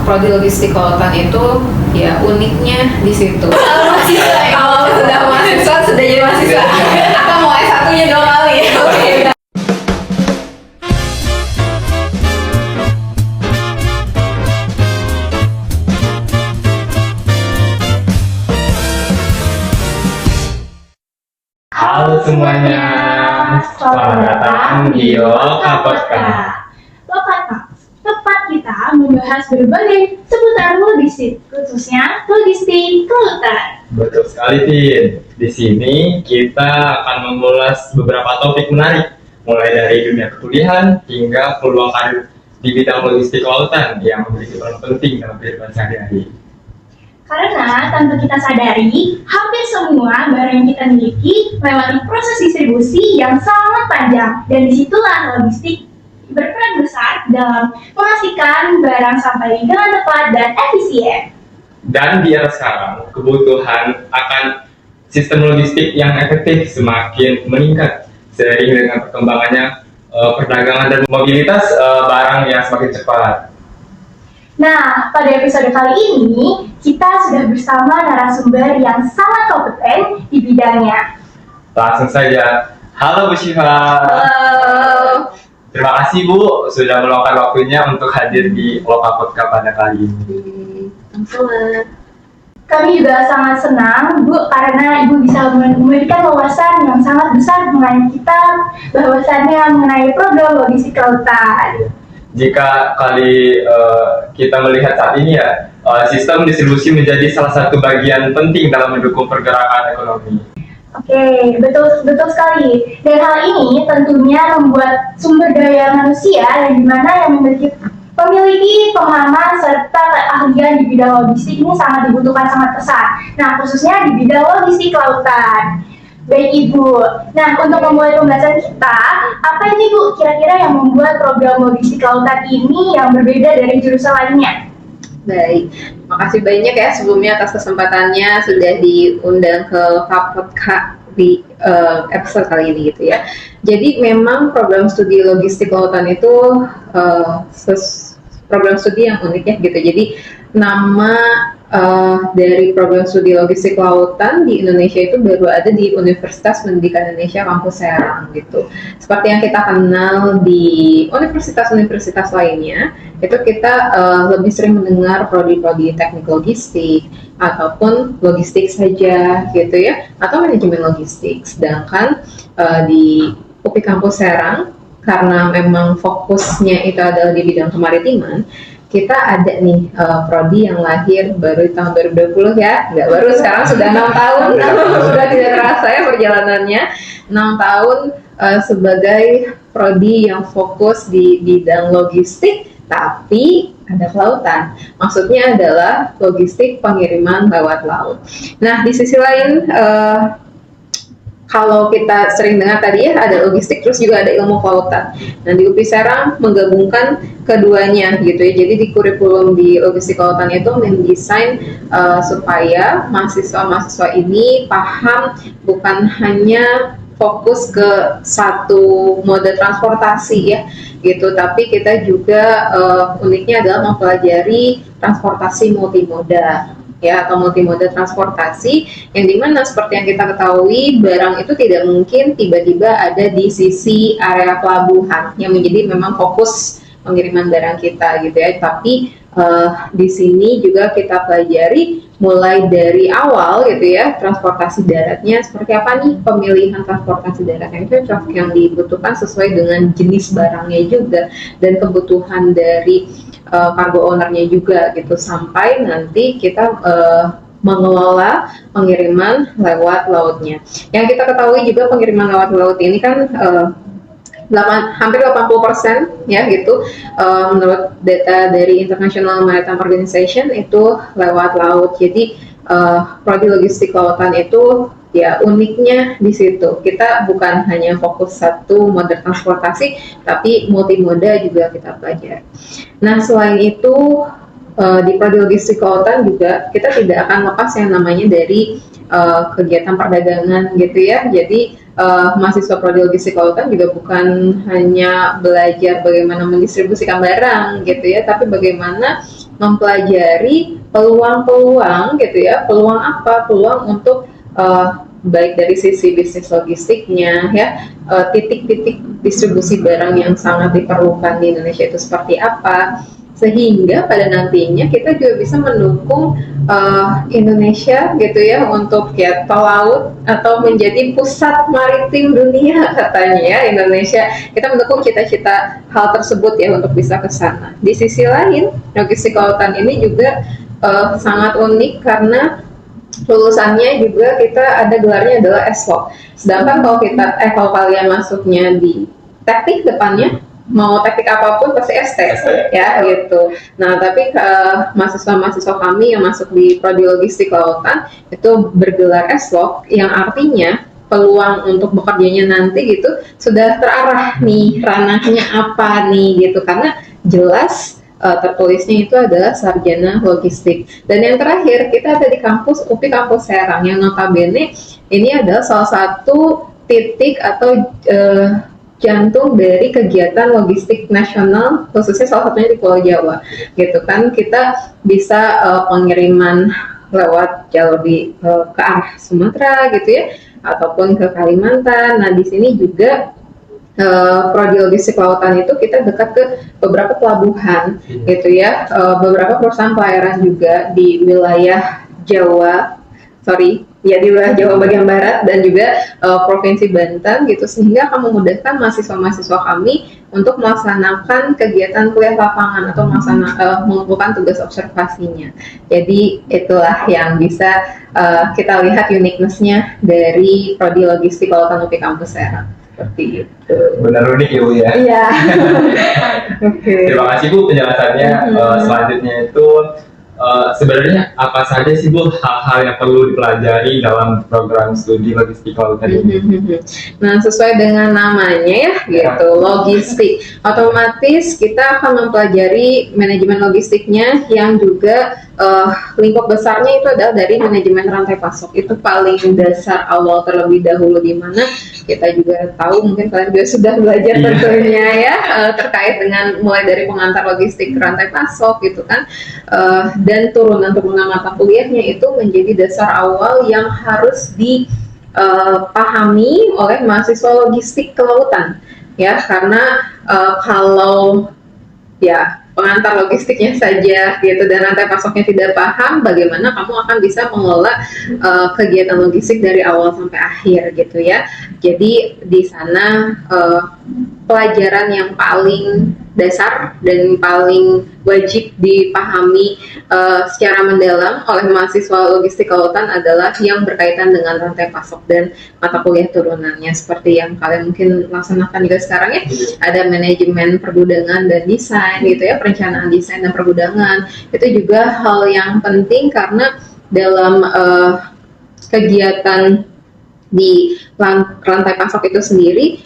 prodi logistik kelautan itu ya uniknya di situ. Kalau sudah mahasiswa sudah jadi mahasiswa. Atau mau S1-nya 2 kali. Oke. Halo semuanya, selamat datang di Loka Podcast. Tempat kita membahas berbagai seputar logistik, khususnya logistik kelautan. Betul sekali, Tin. Di sini kita akan mengulas beberapa topik menarik, mulai dari dunia perkuliahan hingga peluang karir di bidang logistik kelautan yang memiliki peran penting dalam kehidupan sehari-hari. Karena tanpa kita sadari, hampir semua barang yang kita miliki melewati proses distribusi yang sangat panjang, dan disitulah logistik berperan besar dalam memastikan barang sampai dengan tepat dan efisien. Dan di era sekarang, kebutuhan akan sistem logistik yang efektif semakin meningkat seiring dengan perkembangannya perdagangan dan mobilitas barang yang semakin cepat. Nah, pada episode kali ini, kita sudah bersama narasumber yang sangat kompeten di bidangnya. Langsung saja, halo Bu Syifa. Halo. Terima kasih Bu sudah meluangkan waktunya untuk hadir di Loka Podcast pada kali ini. Sama. Kami juga sangat senang, Bu, karena Ibu bisa memberikan wawasan yang sangat besar mengenai kita, bahwasannya mengenai program logistik kelautan. Jika kita melihat saat ini ya, sistem distribusi menjadi salah satu bagian penting dalam mendukung pergerakan ekonomi. Oke, betul sekali. Dan hal ini tentunya membuat sumber daya manusia yang memiliki pemahaman serta keahlian di bidang logistik ini sangat dibutuhkan sangat besar. Nah, khususnya di bidang logistik kelautan. Baik Ibu. Nah, untuk memulai pembahasan kita, apa ini Bu kira-kira yang membuat program logistik kelautan ini yang berbeda dari jurusan lainnya? Baik, makasih banyak ya sebelumnya atas kesempatannya sudah diundang ke Podcast di episode kali ini gitu ya. Jadi memang program studi logistik kelautan itu program studi yang unik ya gitu. Jadi nama dari program studi logistik kelautan di Indonesia itu baru ada di Universitas Pendidikan Indonesia Kampus Serang gitu. Seperti yang kita kenal di universitas-universitas lainnya, itu kita lebih sering mendengar prodi-prodi teknik logistik ataupun logistik saja gitu ya, atau manajemen logistik. Sedangkan di UPI Kampus Serang, karena memang fokusnya itu adalah di bidang kemaritiman, kita ada nih prodi yang lahir baru di tahun 2020 ya, nggak baru, sekarang sudah 6 tahun, sudah tidak terasa ya perjalanannya, 6 tahun sebagai prodi yang fokus di bidang logistik, tapi ada kelautan. Maksudnya adalah logistik pengiriman lewat laut. Nah, di sisi lain, kalau kita sering dengar tadi ya ada logistik terus juga ada ilmu kelautan. Nah di UPI Serang menggabungkan keduanya gitu ya. Jadi di kurikulum di logistik kelautan itu mendesain supaya mahasiswa-mahasiswa ini paham bukan hanya fokus ke satu mode transportasi ya gitu, tapi kita juga uniknya adalah mempelajari transportasi multimoda ya, atau multimoda transportasi, yang dimana seperti yang kita ketahui barang itu tidak mungkin tiba-tiba ada di sisi area pelabuhan yang menjadi memang fokus pengiriman barang kita gitu ya, tapi di sini juga kita pelajari mulai dari awal gitu ya, transportasi daratnya seperti apa nih, pemilihan transportasi darat yang cocok yang dibutuhkan sesuai dengan jenis barangnya juga dan kebutuhan dari cargo ownernya juga gitu, sampai nanti kita mengelola pengiriman lewat lautnya. Yang kita ketahui juga pengiriman lewat laut ini kan hampir 80% ya gitu, menurut data dari International Maritime Organization itu lewat laut. Jadi prodi logistik kelautan itu ya uniknya di situ. Kita bukan hanya fokus satu mode transportasi, tapi multimoda juga kita pelajari. Nah, selain itu di prodi logistik kelautan juga kita tidak akan lepas yang namanya dari kegiatan perdagangan gitu ya. Jadi mahasiswa prodi logistik kelautan juga bukan hanya belajar bagaimana mendistribusikan barang gitu ya, tapi bagaimana mempelajari peluang-peluang gitu ya, peluang apa, peluang untuk baik dari sisi bisnis logistiknya ya, titik-titik distribusi barang yang sangat diperlukan di Indonesia itu seperti apa, sehingga pada nantinya kita juga bisa mendukung Indonesia gitu ya untuk ya pelaut atau menjadi pusat maritim dunia katanya ya Indonesia. Kita mendukung cita-cita hal tersebut ya untuk bisa ke sana. Di sisi lain, logistik kelautan ini juga sangat unik karena lulusannya juga kita ada gelarnya adalah S.Log. Sedangkan kalau kalian masuknya di teknik depannya mau teknik apapun pasti ST ya gitu. Nah tapi mahasiswa-mahasiswa kami yang masuk di prodi logistik kelautan itu bergelar S.Log yang artinya peluang untuk bekerjanya nanti gitu sudah terarah nih ranahnya apa nih gitu, karena jelas tertulisnya itu adalah sarjana logistik. Dan yang terakhir kita ada di kampus UPI Kampus Serang yang notabene ini adalah salah satu titik atau jantung dari kegiatan logistik nasional, khususnya salah satunya di Pulau Jawa gitu kan. Kita bisa pengiriman lewat jalur ke arah Sumatera gitu ya, ataupun ke Kalimantan. Nah di sini juga prodi logistik kelautan itu kita dekat ke beberapa pelabuhan gitu ya, beberapa perusahaan pelayaran juga di wilayah Jawa, di wilayah Jawa bagian barat dan juga provinsi Banten gitu, sehingga akan memudahkan mahasiswa-mahasiswa kami untuk melaksanakan kegiatan kuliah lapangan atau mengumpulkan tugas observasinya. Jadi itulah yang bisa kita lihat uniqueness-nya dari prodi logistik kelautan UPI Kampus Serang. Seperti itu. Benar unik ya Bu ya. Iya. Oke. Terima kasih Bu penjelasannya. Selanjutnya itu sebenarnya apa saja sih Bu hal-hal yang perlu dipelajari dalam program studi logistik kelautan ini? Nah sesuai dengan namanya ya gitu, logistik. Otomatis kita akan mempelajari manajemen logistiknya yang juga lingkup besarnya itu adalah dari manajemen rantai pasok. Itu paling dasar awal terlebih dahulu, di mana kita juga tahu, mungkin kalian juga sudah belajar tentunya ya terkait dengan mulai dari pengantar logistik rantai pasok gitu kan, dan turunan-turunan mata kuliahnya itu menjadi dasar awal yang harus dipahami oleh mahasiswa logistik kelautan ya, karena kalau ya pengantar logistiknya saja gitu dan rantai pasoknya tidak paham, bagaimana kamu akan bisa mengelola kegiatan logistik dari awal sampai akhir gitu ya. Jadi di sana pelajaran yang paling dasar dan paling wajib dipahami secara mendalam oleh mahasiswa logistik kelautan adalah yang berkaitan dengan rantai pasok dan mata kuliah turunannya, seperti yang kalian mungkin laksanakan juga sekarang ya. Ada manajemen pergudangan dan desain gitu ya, perencanaan desain dan pergudangan. Itu juga hal yang penting karena dalam kegiatan di rantai pasok itu sendiri,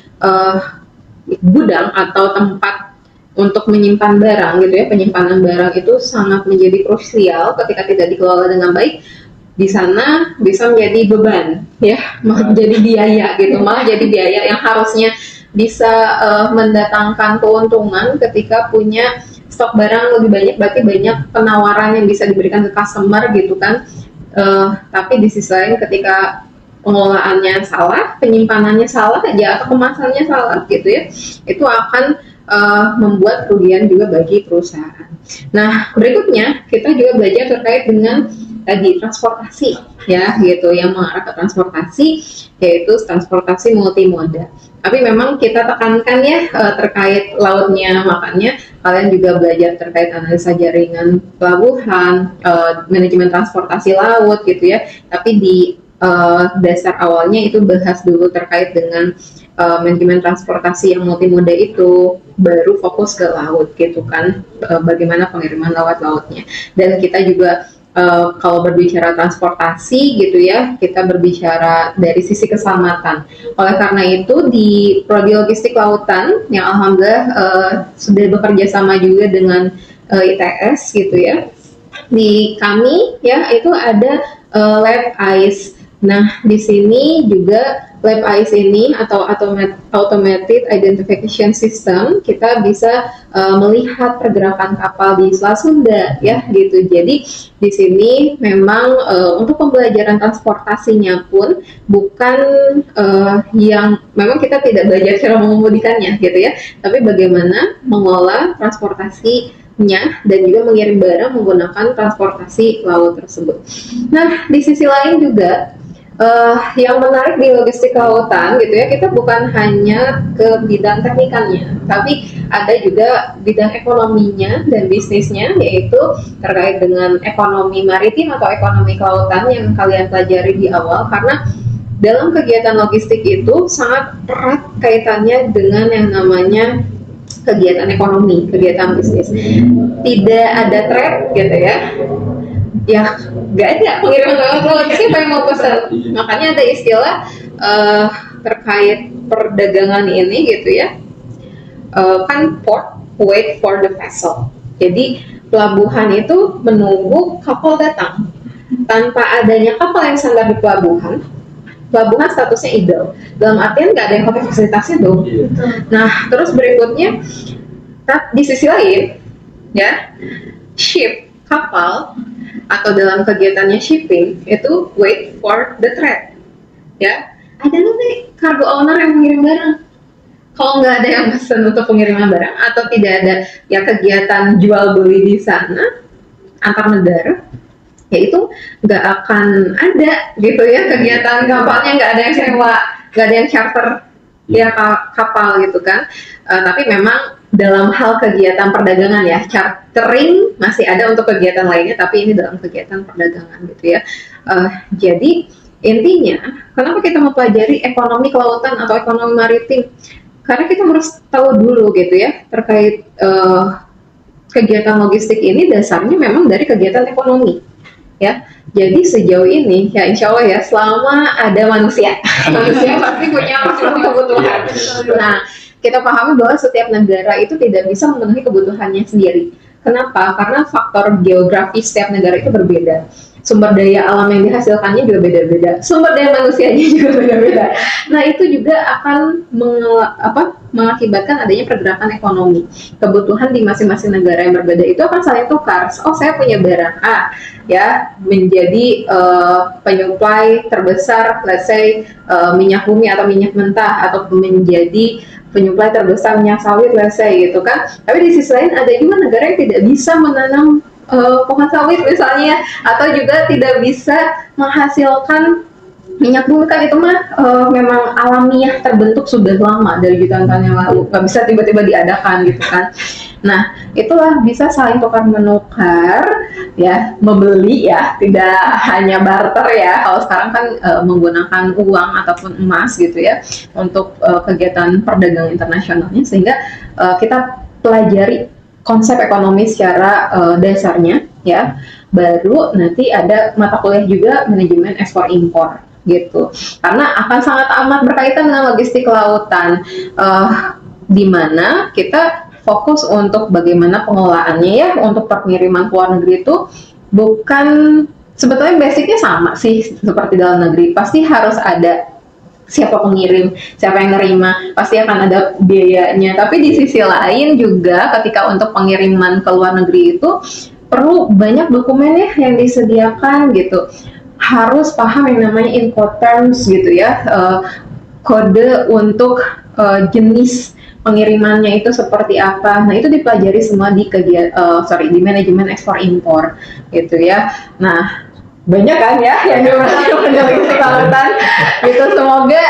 gudang atau tempat untuk menyimpan barang gitu ya, penyimpanan barang itu sangat menjadi krusial. Ketika tidak dikelola dengan baik, di sana bisa menjadi beban ya, malah jadi biaya gitu, malah jadi biaya yang harusnya bisa mendatangkan keuntungan ketika punya stok barang lebih banyak, berarti banyak penawaran yang bisa diberikan ke customer gitu kan. Tapi di sisi lain ketika pengelolaannya salah, penyimpanannya salah aja, atau kemasannya salah gitu ya, itu akan membuat kerugian juga bagi perusahaan. Nah berikutnya kita juga belajar terkait dengan tadi transportasi ya gitu, yang mengarah ke transportasi, yaitu transportasi multimoda. Tapi memang kita tekankan ya terkait lautnya, makanya kalian juga belajar terkait analisa jaringan pelabuhan, manajemen transportasi laut gitu ya. Tapi di dasar awalnya itu bahas dulu terkait dengan manajemen transportasi yang multimoda itu, baru fokus ke laut gitu kan, bagaimana pengiriman lewat lautnya. Dan kita juga kalau berbicara transportasi gitu ya, kita berbicara dari sisi keselamatan. Oleh karena itu di prodi logistik lautan yang alhamdulillah sudah bekerja sama juga dengan ITS gitu ya, di kami ya itu ada lab ICE Nah, di sini juga Lab ICE ini atau Automated Identification System, kita bisa melihat pergerakan kapal di Selat Sunda ya gitu. Jadi di sini memang untuk pembelajaran transportasinya pun bukan yang memang kita tidak belajar cara mengemudikannya gitu ya, tapi bagaimana mengolah transportasinya dan juga mengirim barang menggunakan transportasi laut tersebut. Nah, di sisi lain juga yang menarik di logistik kelautan gitu ya, kita bukan hanya ke bidang teknikalnya, tapi ada juga bidang ekonominya dan bisnisnya, yaitu terkait dengan ekonomi maritim atau ekonomi kelautan yang kalian pelajari di awal, karena dalam kegiatan logistik itu sangat erat kaitannya dengan yang namanya kegiatan ekonomi, kegiatan bisnis. Tidak ada trade gitu ya nggak ada pengiriman laut, siapa yang mau pesan? Makanya ada istilah terkait perdagangan ini gitu ya, kan port wait for the vessel. Jadi pelabuhan itu menunggu kapal datang. Tanpa adanya kapal yang sandar di pelabuhan statusnya idle, dalam artian nggak ada yang pakai fasilitasnya dong. Nah, terus berikutnya di sisi lain ya, ship, kapal atau dalam kegiatannya shipping itu wait for the trade ya, ada nanti cargo owner yang mengirim barang. Kalau nggak ada yang pesan untuk pengiriman barang atau tidak ada ya kegiatan jual beli di sana antar negara, ya itu nggak akan ada gitu ya kegiatan kapalnya, nggak ada yang sewa, nggak ada yang charter ya kapal gitu kan. Tapi memang dalam hal kegiatan perdagangan ya, chartering masih ada untuk kegiatan lainnya, tapi ini dalam kegiatan perdagangan gitu ya. Jadi intinya, kenapa kita mempelajari ekonomi kelautan atau ekonomi maritim? Karena kita harus tahu dulu gitu ya, terkait kegiatan logistik ini dasarnya memang dari kegiatan ekonomi ya. Jadi sejauh ini ya insya Allah ya, selama ada manusia pasti punya kebutuhan. Nah, kita pahami bahwa setiap negara itu tidak bisa memenuhi kebutuhannya sendiri. Kenapa? Karena faktor geografis setiap negara itu berbeda. Sumber daya alam yang dihasilkannya juga beda-beda. Sumber daya manusianya juga beda-beda. Nah, itu juga akan mengakibatkan adanya pergerakan ekonomi. Kebutuhan di masing-masing negara yang berbeda itu akan saling tukar. Oh, saya punya barang A, ya, menjadi penyuplai terbesar, let's say minyak bumi atau minyak mentah, atau menjadi penyuplai terbesar minyak sawit, let's say gitu kan. Tapi di sisi lain ada juga negara yang tidak bisa menanam pohon sawit misalnya, atau juga tidak bisa menghasilkan minyak bumi, kan itu mah memang alamiah terbentuk sudah lama dari jutaan tahun yang lalu, nggak bisa tiba-tiba diadakan gitu kan. Nah, itulah bisa saling tukar menukar ya, membeli ya, tidak hanya barter ya. Kalau sekarang kan menggunakan uang ataupun emas gitu ya untuk kegiatan perdagangan internasionalnya, sehingga kita pelajari konsep ekonomi secara dasarnya ya. Baru nanti ada mata kuliah juga manajemen ekspor impor gitu, karena akan sangat amat berkaitan dengan logistik kelautan, di mana kita fokus untuk bagaimana pengolahannya ya, untuk pengiriman ke luar negeri itu bukan, sebetulnya basicnya sama sih seperti dalam negeri, pasti harus ada siapa pengirim, siapa yang nerima, pasti akan ada biayanya. Tapi di sisi lain juga ketika untuk pengiriman ke luar negeri itu perlu banyak dokumen ya yang disediakan gitu. Harus paham yang namanya Incoterms gitu ya, kode untuk jenis pengirimannya itu seperti apa. Nah, itu dipelajari semua di di manajemen ekspor impor gitu ya. Nah, banyak kan ya yang dipelajari logistik kelautan gitu. Semoga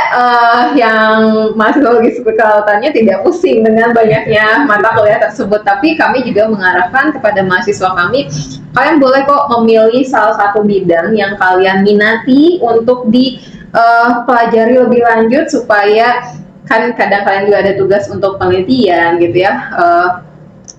yang masih logistik kelautannya tidak pusing dengan banyaknya mata kuliah tersebut, tapi kami juga mengarahkan kepada mahasiswa kami, kalian boleh kok memilih salah satu bidang yang kalian minati untuk dipelajari lebih lanjut, supaya kan kadang kalian juga ada tugas untuk penelitian gitu ya,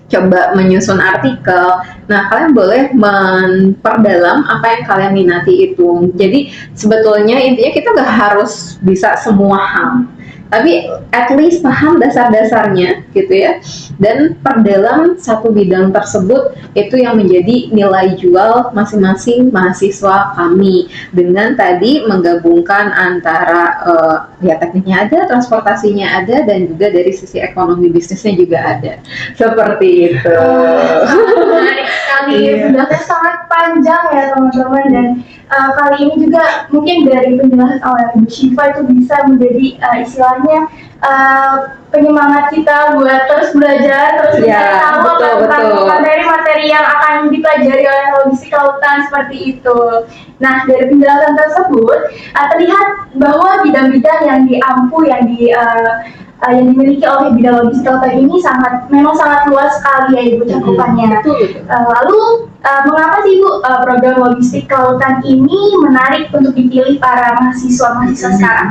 coba menyusun artikel. Nah, kalian boleh memperdalam apa yang kalian minati itu. Jadi sebetulnya intinya kita nggak harus bisa semua hal. tapi at least paham dasar-dasarnya gitu ya, dan perdalam satu bidang tersebut itu yang menjadi nilai jual masing-masing mahasiswa kami, dengan tadi menggabungkan antara ya tekniknya ada, transportasinya ada, dan juga dari sisi ekonomi bisnisnya juga ada, seperti itu. Menarik sekali, Iya. penjelasannya sangat panjang ya teman-teman, dan kali ini juga mungkin dari penjelasan oleh Ibu Syifa itu bisa menjadi istilahnya penyemangat kita buat terus belajar, terus Iya, mencari tahu betul, tentang betul. materi-materi yang akan dipelajari oleh logistik lautan seperti itu. Nah, dari penjelasan tersebut terlihat bahwa bidang-bidang yang yang dimiliki oleh bidang logistik lautan ini memang sangat luas sekali ya Ibu cakupannya. Betul, betul. Lalu mengapa sih Ibu program logistik kelautan ini menarik untuk dipilih para mahasiswa-mahasiswa sekarang?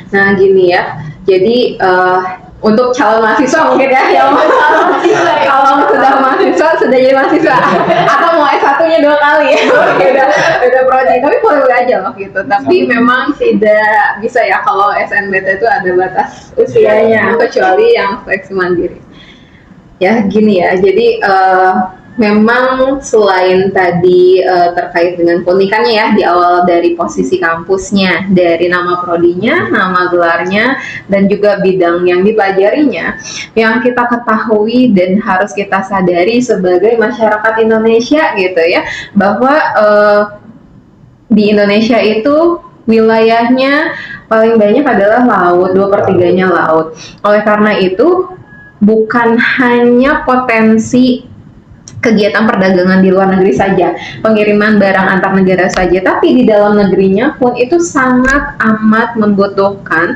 Nah gini ya, jadi untuk calon mahasiswa mungkin ya, yang kalau sudah mahasiswa sudah jadi mahasiswa atau mau S1-nya 2 kali ya, beda prodi, tapi boleh aja loh gitu. Tapi memang tidak bisa ya kalau SNBT itu ada batas usianya, kecuali yang seleksi mandiri. Ya gini ya, jadi memang selain tadi terkait dengan keunikannya ya di awal dari posisi kampusnya, dari nama prodinya, nama gelarnya, dan juga bidang yang dipelajarinya, yang kita ketahui dan harus kita sadari sebagai masyarakat Indonesia gitu ya, bahwa di Indonesia itu wilayahnya paling banyak adalah laut, 2/3-nya laut. Oleh karena itu bukan hanya potensi kegiatan perdagangan di luar negeri saja, pengiriman barang antar negara saja, tapi di dalam negerinya pun itu sangat amat membutuhkan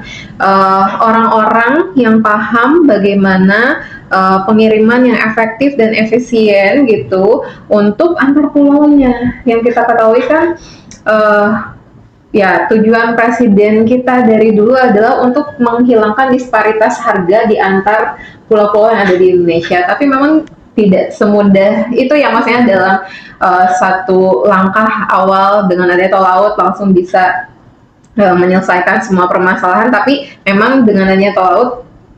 orang-orang yang paham bagaimana pengiriman yang efektif dan efisien gitu untuk antar pulaunya. Yang kita ketahui kan ya tujuan presiden kita dari dulu adalah untuk menghilangkan disparitas harga di antar pulau-pulau yang ada di Indonesia, tapi memang tidak semudah itu ya, maksudnya dalam satu langkah awal dengan adanya tol laut langsung bisa menyelesaikan semua permasalahan, tapi memang dengan adanya tol laut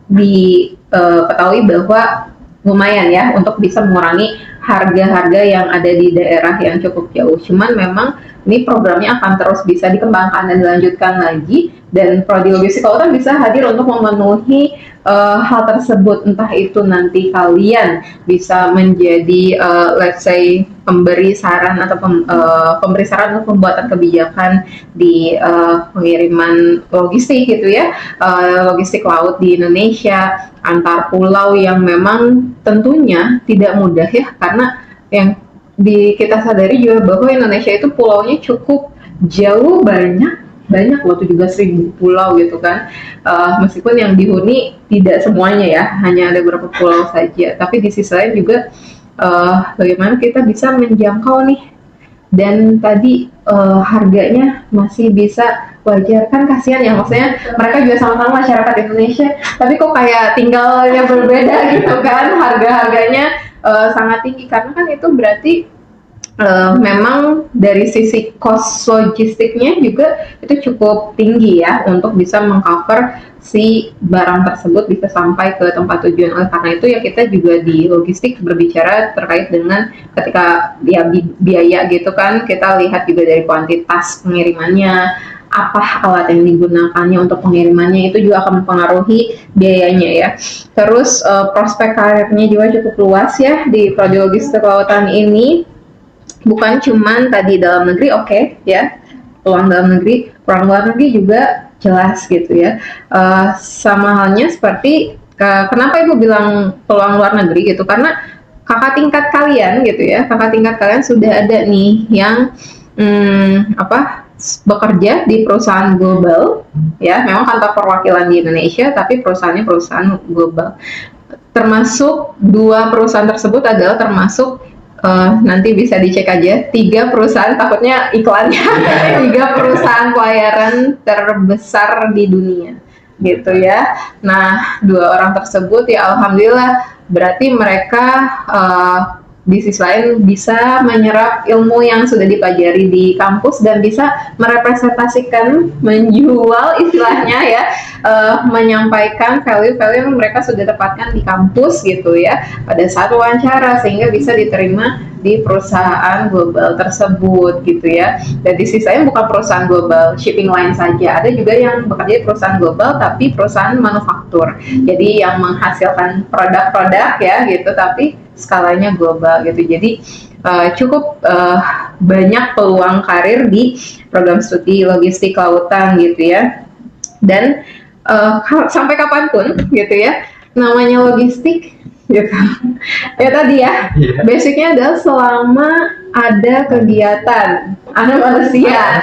diketahui bahwa lumayan ya untuk bisa mengurangi harga-harga yang ada di daerah yang cukup jauh. Cuman memang ini programnya akan terus bisa dikembangkan dan dilanjutkan lagi, dan Prodi Logistik Kelautan bisa hadir untuk memenuhi hal tersebut. Entah itu nanti kalian bisa menjadi let's say pemberi saran atau pemberi saran untuk pembuatan kebijakan di pengiriman logistik gitu ya, logistik laut di Indonesia antar pulau yang memang tentunya tidak mudah ya, karena yang kita sadari juga bahwa Indonesia itu pulaunya cukup jauh, banyak loh, 17.000 pulau gitu kan. Meskipun yang dihuni tidak semuanya ya, hanya ada beberapa pulau saja, tapi di sisi lain juga bagaimana kita bisa menjangkau nih, dan tadi harganya masih bisa wajar kan, kasihan ya, maksudnya mereka juga sama-sama masyarakat Indonesia tapi kok kayak tinggalnya berbeda gitu kan, harga-harganya sangat tinggi, karena kan itu berarti memang dari sisi cost logistiknya juga itu cukup tinggi ya untuk bisa mengcover si barang tersebut bisa sampai ke tempat tujuan. Oleh karena itu ya kita juga di logistik berbicara terkait dengan ketika ya biaya gitu kan, kita lihat juga dari kuantitas pengirimannya, apa alat yang digunakannya untuk pengirimannya, itu juga akan mempengaruhi biayanya ya. Terus prospek karirnya juga cukup luas ya di Prodi Logistik Kelautan ini. Bukan cuman tadi dalam negeri, oke ya, peluang dalam negeri, peluang luar negeri juga jelas gitu ya. Sama halnya seperti kenapa Ibu bilang peluang luar negeri gitu, karena kakak tingkat kalian gitu ya, kakak tingkat kalian sudah ada nih yang bekerja di perusahaan global ya, memang kantor perwakilan di Indonesia tapi perusahaannya perusahaan global. Termasuk 2 perusahaan tersebut adalah termasuk nanti bisa dicek aja 3 perusahaan, takutnya iklannya 3 perusahaan pelayaran terbesar di dunia gitu ya. Nah 2 orang tersebut ya alhamdulillah berarti mereka di sisi lain bisa menyerap ilmu yang sudah dipelajari di kampus dan bisa merepresentasikan, menjual istilahnya ya, menyampaikan value-value yang mereka sudah dapatkan di kampus gitu ya pada saat wawancara, sehingga bisa diterima di perusahaan global tersebut gitu ya. Dan di sisi lain bukan perusahaan global shipping line saja, ada juga yang bekerja di perusahaan global tapi perusahaan manufaktur, jadi yang menghasilkan produk-produk ya gitu tapi skalanya global gitu. Jadi cukup banyak peluang karir di program studi logistik kelautan gitu ya. Dan sampai kapanpun gitu ya, namanya logistik gitu. Ya tadi ya, basicnya adalah selama ada kegiatan, ada manusia,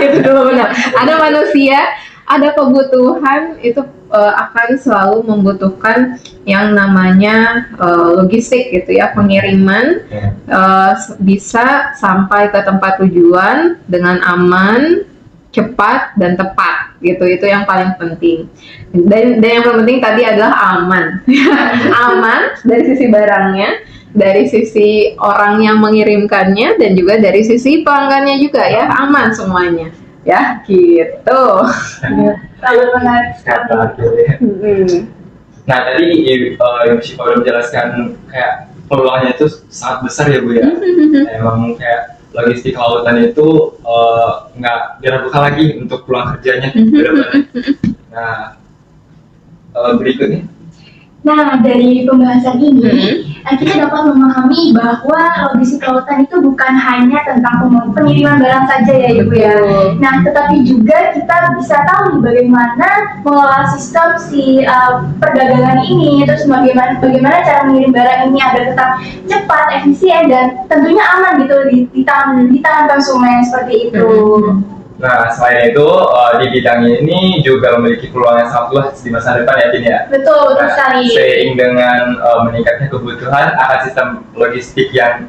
itu dulu benar. Ada manusia, ada kebutuhan, itu akan selalu membutuhkan yang namanya logistik gitu ya, pengiriman bisa sampai ke tempat tujuan dengan aman, cepat dan tepat gitu. Itu yang paling penting. Dan yang paling penting tadi adalah aman. Aman dari sisi barangnya, dari sisi orang yang mengirimkannya, dan juga dari sisi pelanggannya juga ya, aman semuanya. Ya, gitu. Sangat menarik sekali. Nah, tadi Ibu Syifa udah menjelaskan kayak peluangnya itu sangat besar ya Bu ya. Emang kayak logistik kelautan itu nggak diragukan lagi untuk peluang kerjanya. Benar-benar. Nah, berikutnya. Nah, dari pembahasan ini, kita dapat memahami bahwa logistik kelautan itu bukan hanya tentang pengiriman barang saja ya Ibu ya. Nah, tetapi juga kita bisa tahu nih bagaimana mengelola sistem si perdagangan ini, terus bagaimana cara mengirim barang ini agar tetap cepat, efisien, dan tentunya aman gitu di tangan konsumen seperti itu. Nah, selain itu di bidang ini juga memiliki peluang yang sangat luas di masa depan ya, Tin ya. Betul sekali. Seiring dengan meningkatnya kebutuhan akan sistem logistik yang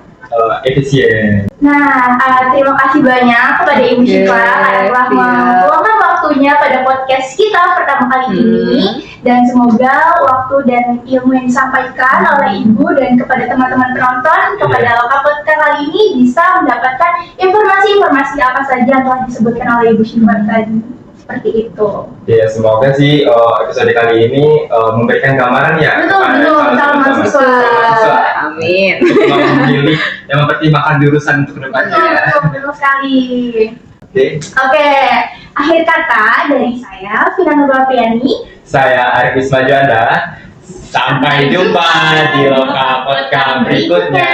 efisien. Nah, terima kasih banyak kepada Ibu Syifa karena telah meluangkan waktunya pada podcast kita pertama kali ini, dan semoga waktu dan ilmu yang disampaikan oleh Ibu dan kepada teman-teman penonton kepada Loka Podcast kali ini bisa mendapatkan informasi-informasi apa saja yang telah disebutkan oleh Ibu Syifa tadi. Seperti itu. Ya, semoga sih episode kali ini memberikan gambaran ya. Betul, calon mahasiswa. Amin. Untuk memilih dan mempertimbangkan jurusan untuk kedepannya. Betul sekali. Oke. Akhir kata dari saya, Vina Nurwapiani. Saya Arif Wisma Juanda. Sampai jumpa di Loka Podcast berikutnya.